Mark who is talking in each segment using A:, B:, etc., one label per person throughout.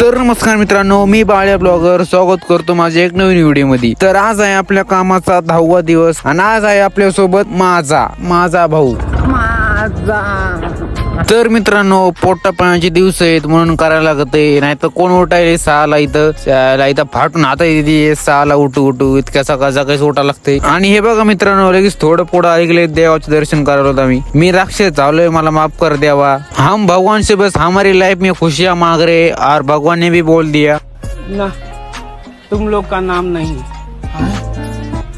A: तर नमस्कार मित्रांनो, मी बाळ्या ब्लॉगर स्वागत करतो माझ्या एक नवीन व्हिडिओ मध्ये। तर आज आहे आपल्या कामाचा 10वा दिवस आणि आज आहे आपल्या सोबत माझा भाऊ। तर मित्रांनो, पोटा पाण्याचे दिवस आहेत म्हणून करायला लागते, नाही तर कोण उठायले 6ला इथं फाटून आता 6ला उठू इतक्या सकाळी उठा लागते। आणि हे बघा मित्रांनो, लगेच थोडं पुढं ऐकले देवाचे दर्शन करायला होता मी राक्षस झालोय, मला माफ कर देवा। हम भगवान से बस हमारी लाइफ में खुशियां मांग रहे और भगवान ने भी बोल दिया
B: ना, तुम लोग का नाम नहीं।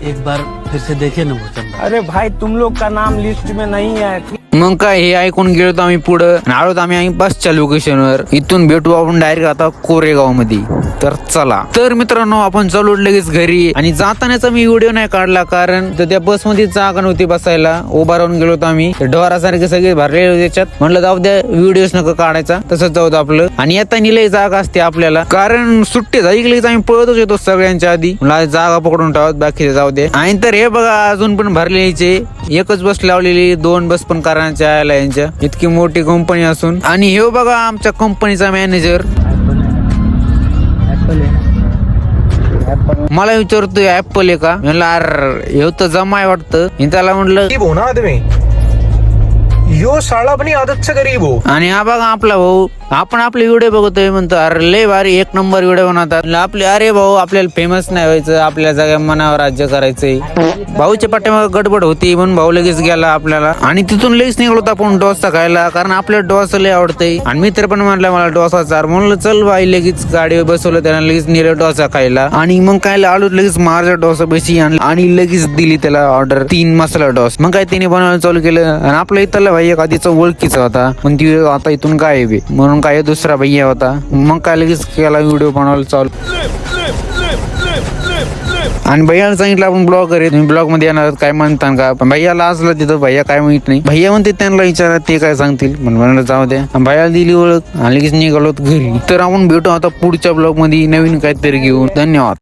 C: एक बार फिर से देखे ना वो चंदा।
B: अरे भाई, तुम लोग का नाम लिस्ट में नहीं है।
A: मग काय हे ऐकून गेलो आम्ही पुढं आलोत आम्ही बसच्या लोकेशनवर। इथून भेटू आपण डायरेक्ट आता कोरेगाव मध्ये। तर चला, तर मित्रांनो आपण चालू लगेच घरी। आणि जातानाचा मी व्हिडिओ नाही काढला कारण त्या बस मध्ये जागा नव्हती बसायला, उभा राहून गेलो आम्ही। डोरासारखे सगळे भरलेले होते त्याच्यात, म्हणलं जाऊ द्या व्हिडिओच नका काढायचा, तसंच जाऊ द्या आपलं। आणि येताना लय जागा असते आपल्याला, कारण सुट्टी झाली की आम्ही पळतच येतो सगळ्यांच्या आधी, जागा पकडून ठेवत बाकी जाऊ दे। आणि तर हे बघा अजून पण भरलेलीचे, एकच बस लावलेली, 2 बस पण यांच्या इतकी मोठी कंपनी असून। आणि हे बघा आमच्या कंपनीचा मॅनेजर मला विचारतोय ऍपल आहे का, म्हणलं अरे हे तर जमाय वाटतं। त्याला म्हटलं
D: हो ना आदमी, यो साला अपनी आदत से गरीब हो।
A: आणि हा बघा आपला भाऊ, आपण आपले व्हिडिओ बघतोय म्हणतो अरे लय भारी, 1 नंबर व्हिडिओ बनवतात आपले। अरे भाऊ, आपल्याला फेमस नाही व्हायचं, आपल्या सगळ्या मनावर राज्य करायचंय। भाऊच्या पाठीमागे गडबड होती म्हणून भाऊ लगेच गेला आपल्याला। आणि तिथून लगेच निघलो आपण डोसा खायला, कारण आपल्याला डोसा लय आवडतंय। आणि मित्र पण म्हणला मला डोसा चार, म्हणलं चल भाई, लगेच गाडीवर बसवलं त्याला, लगेच नेलं डोसा खायला। आणि मग काय आलो लगेच माझा डोसा बशी आणि लगेच दिली त्याला ऑर्डर 3 मसाला डोसा। मग काय त्याने बनवायला चालू केलं। आणि आपल्या इथला भाई एक आधीचा ओळखीचा होता, पण ती आता इथून गायब आहे म्हणून काय दुसरा भैया होता। मग काय लगेच केला व्हिडिओ बनवायला चालू। आणि भैयाला सांगितलं आपण ब्लॉगर आहे, तुम्ही ब्लॉग मध्ये येणार काय म्हणता का, पण भैयाला असलं तिथं भैया काय माहित नाही। भैया म्हणते त्यांना विचारा ते काय सांगतील, म्हणलं जाऊ द्या। भैयाला दिली ओळख आणि लगेच निघालो घरी। तर आपण भेटू आता पुढच्या ब्लॉग मध्ये नवीन काहीतरी घेऊन। धन्यवाद।